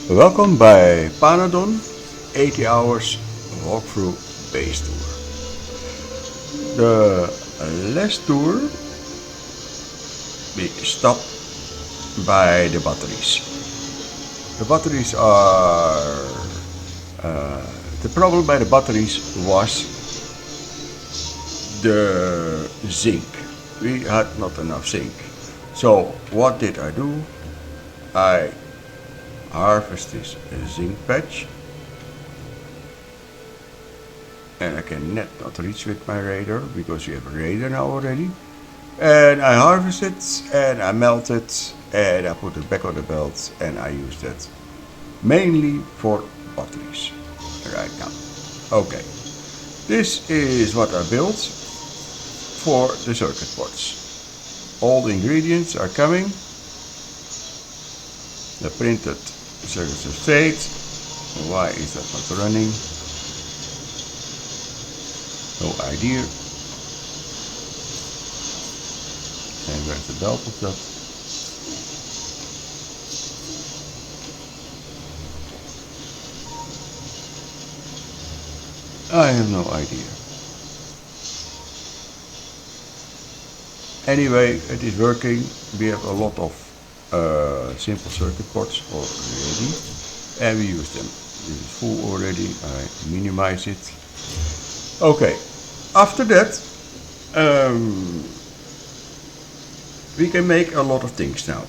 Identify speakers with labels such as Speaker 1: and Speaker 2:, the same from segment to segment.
Speaker 1: Welcome by Pyanodons 80 hours walkthrough base tour. The last tour we stopped by the batteries. The batteries are the problem by the batteries was the zinc. We had not enough zinc. So what did I do? I harvest this zinc patch, and I can not reach with my radar because we have a radar now already. And I harvest it and I melt it and I put it back on the belt and I use that mainly for batteries right now. Okay, this is what I built for the circuit boards. All the ingredients are coming. The printed circuit substrate. Why is that not running? No idea. And where's the belt of that? I have no idea. Anyway, it is working. We have a lot of simple circuit boards already, and we use them. This is full already. I minimize it. Okay, after that, we can make a lot of things now.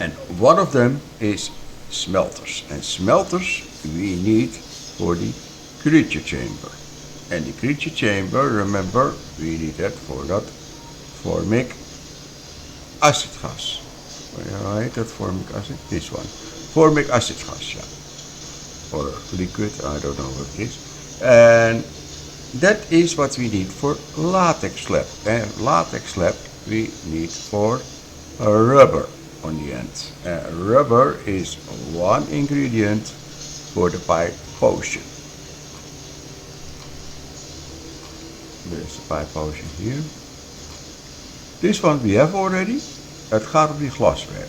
Speaker 1: And one of them is smelters. And smelters we need for the creature chamber. And the creature chamber, remember, we need that for that formic acid gas. Right, that formic acid? This one. Formic acid gas, yeah. Or liquid, I don't know what it is. And that is what we need for latex slab. And latex slab we need for rubber on the end. Rubber is one ingredient for the pipe potion. There's the pipe potion here. This one we have already. Het gaat om die glassware.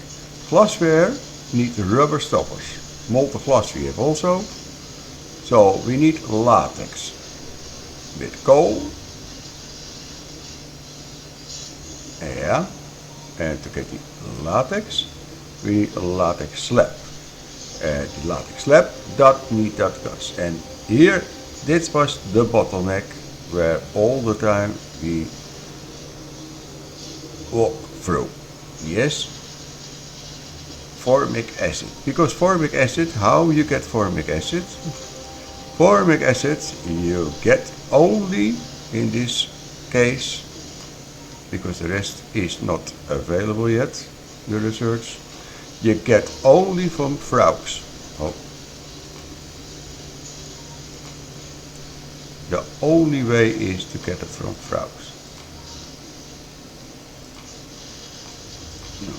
Speaker 1: Glassware needs rubber stoppers. Molten glass we have also. So we need latex with coal. Yeah. And to get the latex, we need a latex slab. And the latex slab that need that gas. And here, this was the bottleneck where all the time we walk through. Yes, formic acid. Because formic acid, how you get formic acid? Formic acid you get only in this case, because the rest is not available yet, the research. You get only from Vrauks. Oh. The only way is to get it from Vrauks.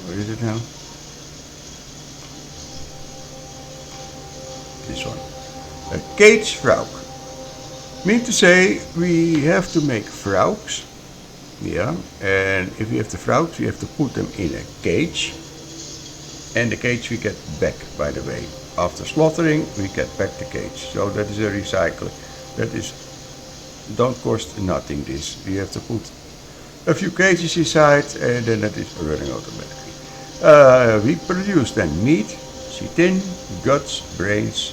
Speaker 1: Where is it now? This one. A cage Vrauk. Mean to say we have to make Vrauks. Yeah, and if we have the Vrauks, we have to put them in a cage. And the cage we get back, by the way. After slaughtering, we get back the cage. So that is a recycling. That is, don't cost nothing this. We have to put a few cages inside and then that is running automatically. We produce then meat, chitin, guts, brains,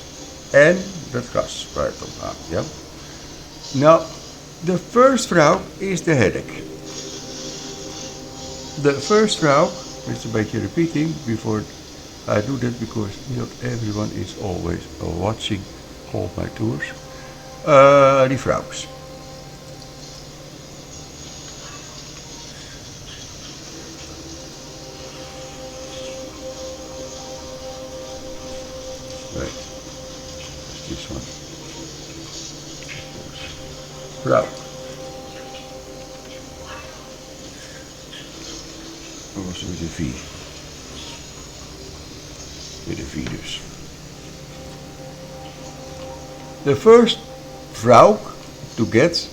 Speaker 1: and that gas right on top. Yeah. Now, the first Vrauk is the headache. The first Vrauk, it's a beetje repeating before I do that because not everyone is always watching all my tours. The Vrauks. Right, this one. Vrauk. Dat was with a V. With a V dus. The first Vrauk to get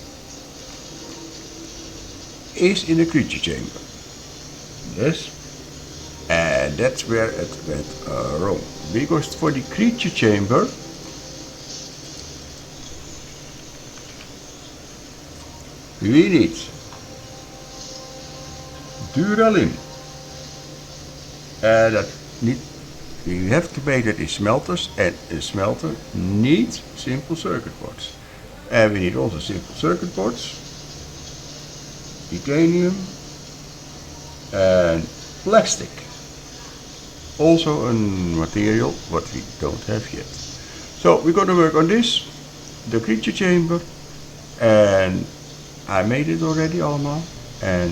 Speaker 1: is in the creature chamber. Yes. And And that's where it went wrong. Because for the creature chamber, we need Duralin. And we have to make that in smelters, and a smelter needs simple circuit boards. And we need also simple circuit boards, titanium, and plastic. Also a material what we don't have yet. So we're going to work on this, the creature chamber, and I made it already allemaal, and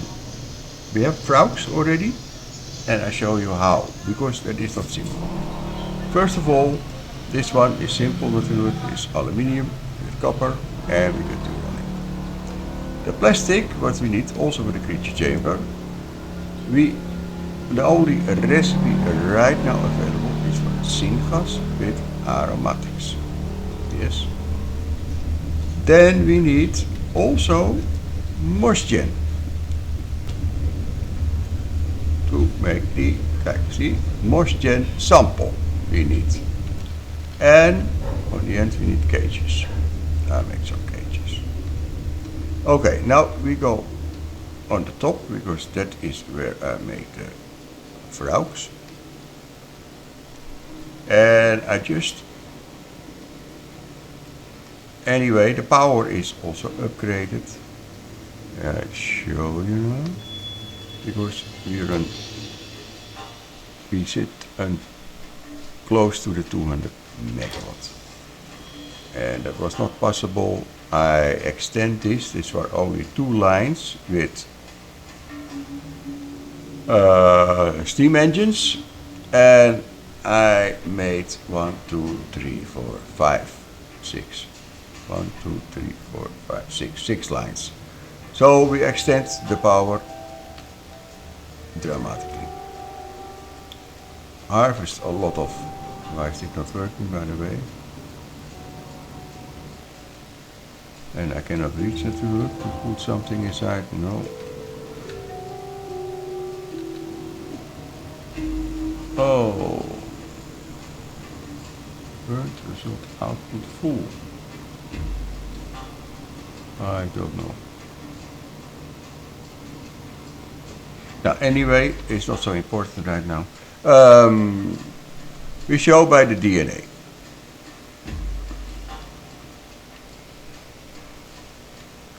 Speaker 1: we have Vrauks already, and I show you how, because that is not simple. First of all, this one is simple material, it's aluminium with copper, and we get Duralin. The plastic, what we need also for the creature chamber, the only recipe right now available is for syngas with aromatics. Yes. Then we need also moisture to make the, see, moisture sample we need. And on the end we need cages. I make some cages. Okay, now we go on the top, because that is where I make the Vrauks. And I just, anyway, the power is also upgraded. I show you now, because we sit close to the 200 megawatts. And that was not possible. I extend this were only 2 lines with steam engines, and I made 1, 2, 3, 4, 5, 6. 1, 2, 3, 4, 5, 6. 6 lines. So we extend the power dramatically. Harvest a lot of. Why is it not working, by the way? And I cannot reach it to put something inside. No. Oh, burnt result output full. I don't know. Now, anyway, it's not so important right now. We show by the DNA.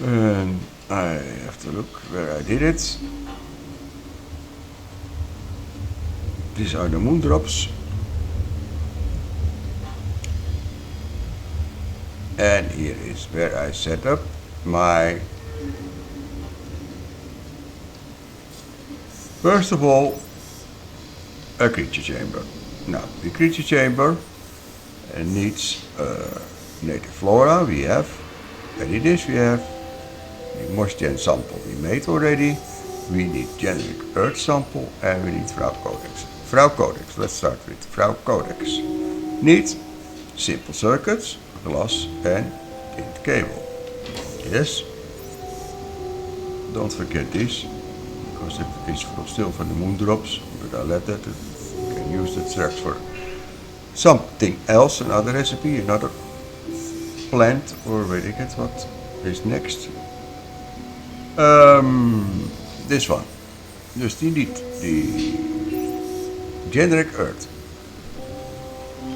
Speaker 1: And I have to look where I did it. These are the moon drops. And here is where I set up my, first of all, a creature chamber. Now, the creature chamber needs native flora, we have, and it is we have the moisture sample we made already. We need generic earth sample, and we need Vrauk codex. Vrauk codex, let's start with Vrauk codex. Need simple circuits, glass and tint cable. Yes. Don't forget this, because it is still for the moon drops, but I'll let that, you can use that straks for something else, another recipe, another plant, or where you get what is next. This one. Dus die need the generic earth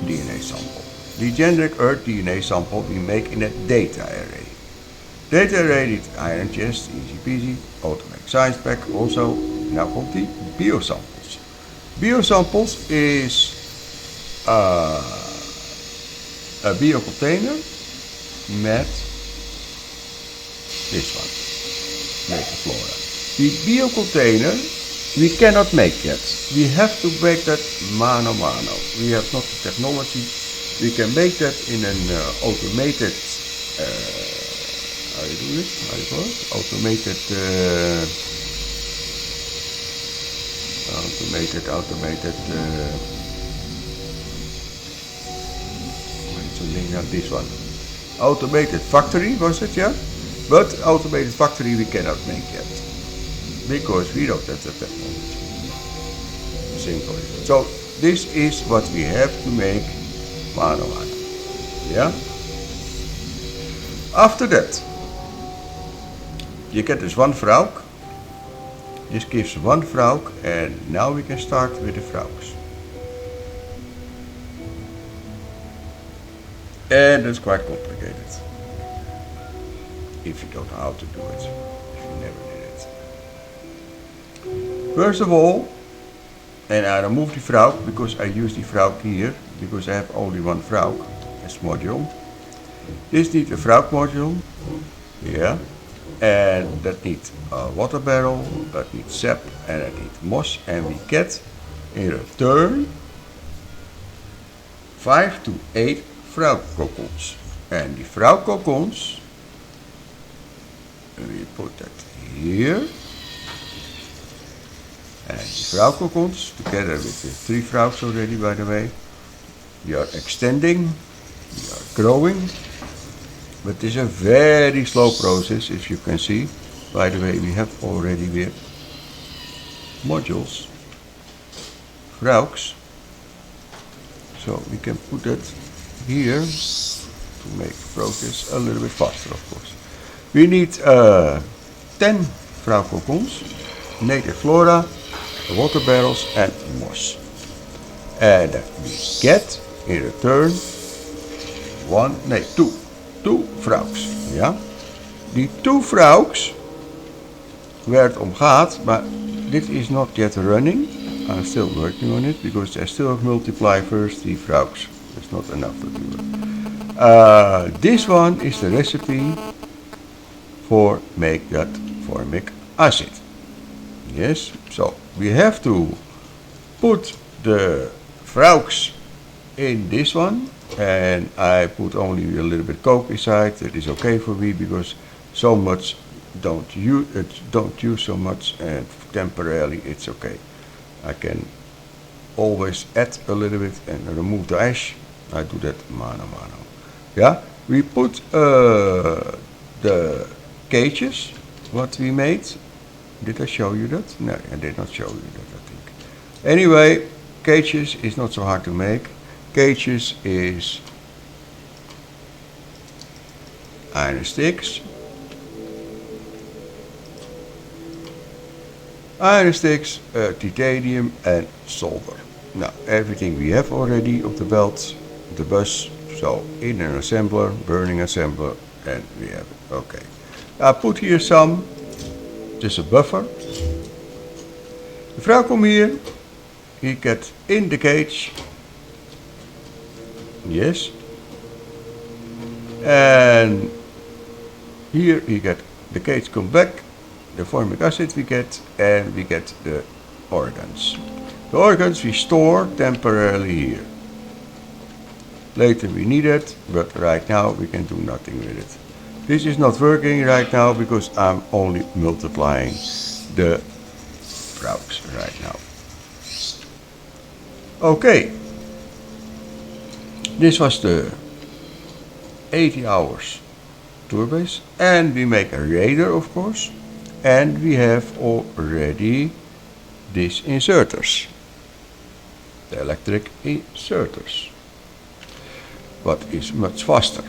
Speaker 1: DNA sample. The generic earth DNA sample we make in a data array. Data array needs iron chest, easy peasy, automatic science pack. Also, now komt die biosamples. Biosamples is a biocontainer met this one, native flora. The biocontainer we cannot make yet. We have to make that mano a mano. We have not the technology. We can make that in an automated, how you do it? How you call it? Automated, something like this one. Automated factory was it, yeah? But automated factory we cannot make yet, because we don't have the technology. simple is it? So this is what we have to make mano mano. Yeah? After that, you get this one Vrauk. This gives one Vrauk, and now we can start with the Vrauks. And it's quite complicated if you don't know how to do it, if you never did it. First of all, and I remove the Vrauk because I use the Vrauk here because I have only one Vrauk as module. This needs a Vrauk module, yeah, and that needs a water barrel, that needs sap, and that needs moss, and we get in return 5 to 8 Vrauk cocoons. And the Vrauk cocoons, we put that here. And the Vrauk cocoons, together with the 3 Vrauks already, by the way, we are extending, we are growing. But it's a very slow process, if you can see. By the way, we have already with modules, Vrauks. So we can put that here to make the process a little bit faster, of course. We need 10 Vrauk cocoons, native flora, water barrels, and moss. And we get in return two Vrauks. Ja? Die 2 Vrauks, waar het om gaat, maar dit is not yet running. I'm still working on it because I still have multiply first 3 Vrauks. That's not enough to do it. This one is the recipe for make that formic acid. Yes, so we have to put the Vrauks in this one, and I put only a little bit coke beside. That is okay for me because so much don't use so much, and temporarily it's okay. I can always add a little bit and remove the ash. I do that mano mano. Yeah, we put the cages what we made. Did I show you that? No, I did not show you that, I think. Anyway, cages is not so hard to make. Cages is iron sticks. Iron sticks, titanium and solder. Now, everything we have already of the belt, the bus, so in an assembler, burning assembler, and we have it. Okay. I put here some, just a buffer. The Vrauk come here, he gets in the cage. Yes. And here he get the cage come back, the formic acid we get, and we get the organs. The organs we store temporarily here. Later we need it, but right now we can do nothing with it. This is not working right now because I'm only multiplying the Vrauks right now. Okay. This was the 80 hours tour base, and we make a radar, of course, and we have already these inserters, the electric inserters, but is much faster.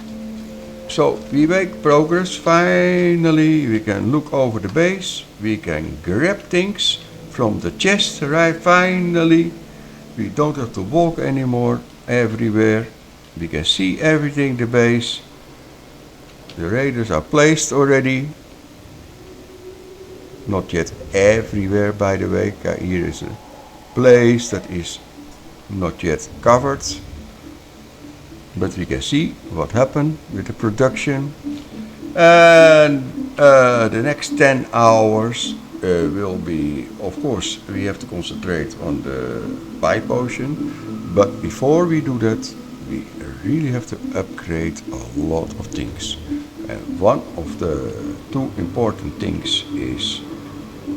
Speaker 1: So we make progress. Finally we can look over the base, we can grab things from the chest, right? Finally we don't have to walk anymore everywhere. We can see everything, the base. The radars are placed already. Not yet everywhere, by the way. Here is a place that is not yet covered. But we can see what happened with the production. And the next 10 hours will be, of course, we have to concentrate on the pipe ocean. But before we do that, we really have to upgrade a lot of things. And one of the 2 important things is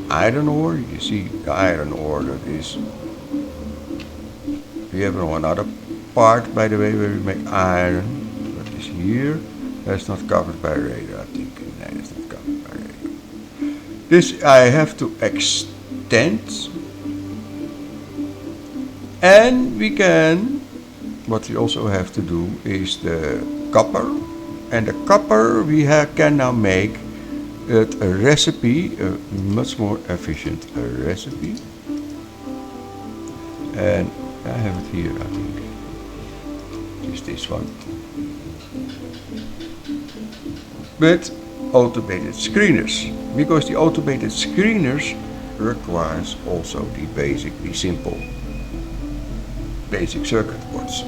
Speaker 1: iron ore. You see the iron ore that is, we have another part, by the way, where we make iron. That is here. That's not covered by radar, I think. No, it's not covered by radar. This I have to extend And we can, what we also have to do is the copper. And the copper we can now make it a recipe, a much more efficient recipe. And I have it here, I think. It's this one. With automated screeners. Because the automated screeners requires also the simple basic circuit boards.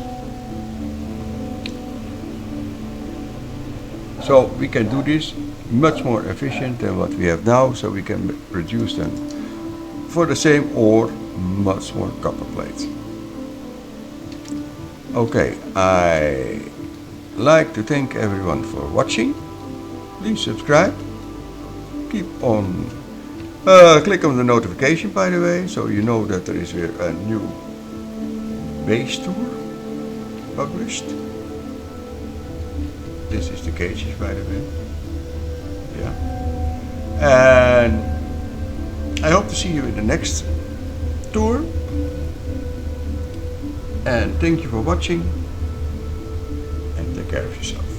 Speaker 1: So we can do this much more efficient than what we have now, so we can produce them for the same or much more copper plates. Okay, I like to thank everyone for watching. Please subscribe. Keep on, click on the notification, by the way, so you know that there is a new base tour published. This is the cages, by the way. Yeah. And I hope to see you in the next tour. And thank you for watching. And take care of yourself.